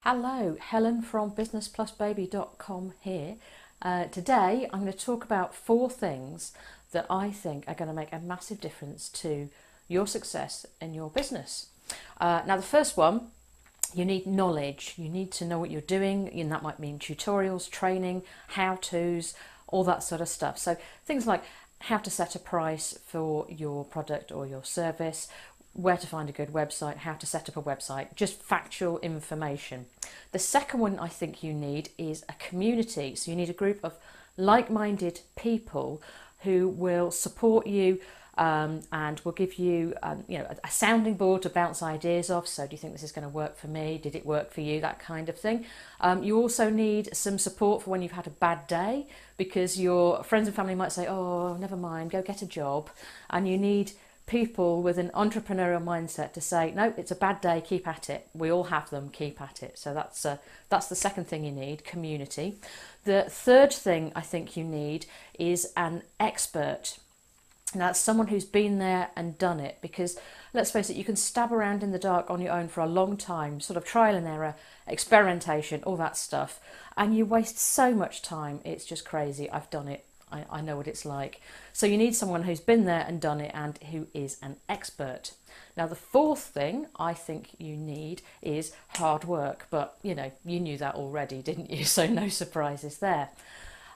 Hello, Helen from businessplusbaby.com here. Today I'm going to talk about 4 things that I think are going to make a massive difference to your success in your business. Now the first one, you need knowledge. You need to know what you're doing, and that might mean tutorials, training, how-tos, all that sort of stuff. So things like how to set a price for your product or your service, where to find a good website, how to set up a website, just factual information. The second one I think you need is a community. So you need a group of like-minded people who will support you and will give you, a sounding board to bounce ideas off. So do you think this is going to work for me? Did it work for you? That kind of thing. You also need some support for when you've had a bad day, because your friends and family might say, oh, never mind, go get a job. And you need people with an entrepreneurial mindset to say, no, it's a bad day, keep at it. We all have them, keep at it. So that's the second thing you need, community. The third thing I think you need is an expert. Now, that's someone who's been there and done it, because let's face it, you can stab around in the dark on your own for a long time, sort of trial and error, experimentation, all that stuff, and you waste so much time. It's just crazy. I've done it. I know what it's like. So you need someone who's been there and done it and who is an expert. Now, the fourth thing I think you need is hard work, but you knew that already, didn't you? So no surprises there.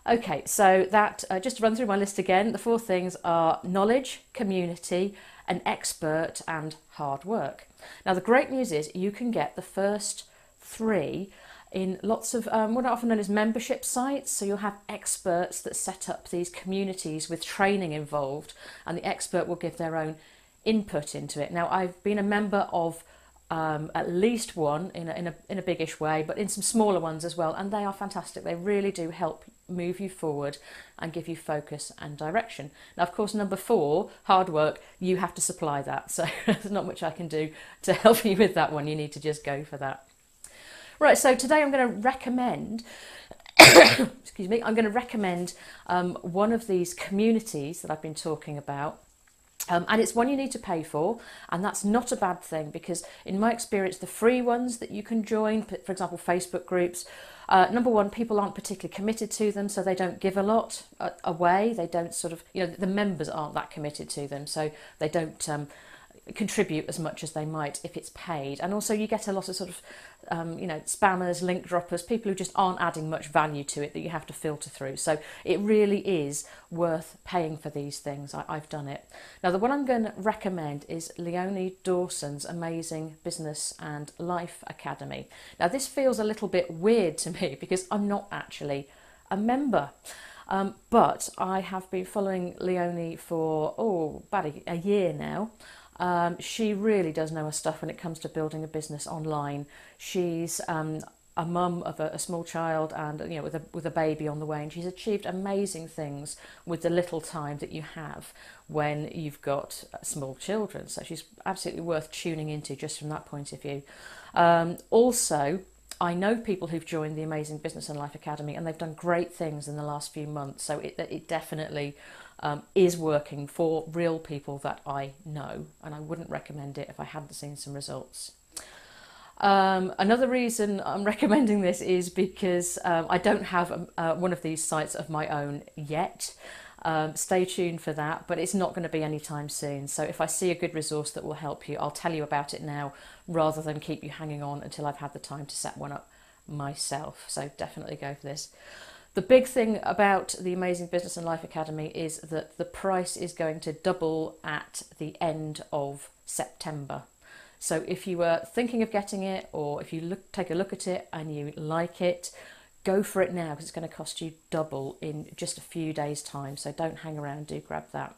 Okay, so that just to run through my list again, the 4 things are knowledge, community, an expert, and hard work. Now, the great news is you can get the first 3 in lots of what are often known as membership sites. So you'll have experts that set up these communities with training involved, and the expert will give their own input into it. Now, I've been a member of at least one in a biggish way, but in some smaller ones as well, and they are fantastic. They really do help move you forward and give you focus and direction. Now, of course, number 4, hard work, you have to supply that, so there's not much I can do to help you with that one. You need to just go for that. Right, so today I'm going to recommend excuse me, I'm going to recommend one of these communities that I've been talking about. And it's one you need to pay for, and that's not a bad thing, because in my experience, the free ones that you can join, for example, Facebook groups, number one, people aren't particularly committed to them, so they don't give a lot away. They don't sort of, the members aren't that committed to them, so they don't contribute as much as they might if it's paid. And also you get a lot of sort of spammers, link droppers, people who just aren't adding much value to it that you have to filter through. So it really is worth paying for these things. I've done it. Now, the one I'm going to recommend is Leonie Dawson's amazing Business and Life Academy. Now, this feels a little bit weird to me because I'm not actually a member. But I have been following Leonie for about a year now. She really does know her stuff when it comes to building a business online. She's a mum of a small child and with a baby on the way, and she's achieved amazing things with the little time that you have when you've got small children. So she's absolutely worth tuning into just from that point of view. Also, I know people who've joined the Amazing Business and Life Academy, and they've done great things in the last few months. So it definitely is working for real people that I know, and I wouldn't recommend it if I hadn't seen some results. Another reason I'm recommending this is because I don't have one of these sites of my own yet. Stay tuned for that, but it's not going to be anytime soon. So if I see a good resource that will help you, I'll tell you about it now rather than keep you hanging on until I've had the time to set one up myself. So definitely go for this. The big thing about the Amazing Business and Life Academy is that the price is going to double at the end of September. So if you were thinking of getting it, or if you take a look at it and you like it, go for it now, because it's going to cost you double in just a few days' time. So don't hang around, do grab that.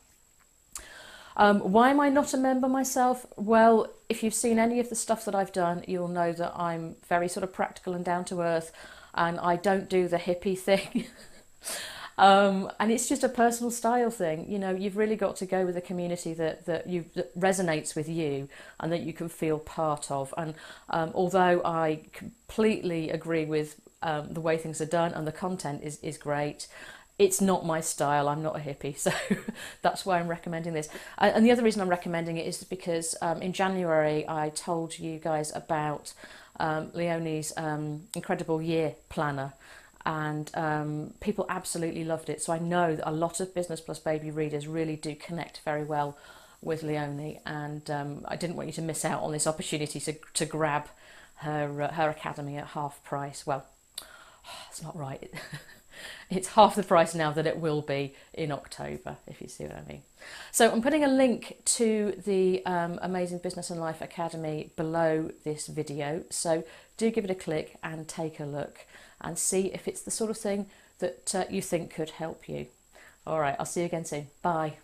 Why am I not a member myself? Well, if you've seen any of the stuff that I've done, you'll know that I'm very sort of practical and down to earth, and I don't do the hippie thing. And it's just a personal style thing. You've really got to go with a community that resonates with you and that you can feel part of. And although I completely agree with the way things are done and the content is great, it's not my style. I'm not a hippie, so that's why I'm recommending this. And the other reason I'm recommending it is because in January I told you guys about Leonie's incredible year planner, and people absolutely loved it. So I know that a lot of Business Plus Baby readers really do connect very well with Leonie, and I didn't want you to miss out on this opportunity to grab her academy at half price. Well, it's not right. It's half the price now that it will be in October, if you see what I mean. So I'm putting a link to the Amazing Business and Life Academy below this video. So do give it a click and take a look and see if it's the sort of thing that you think could help you. All right, I'll see you again soon. Bye.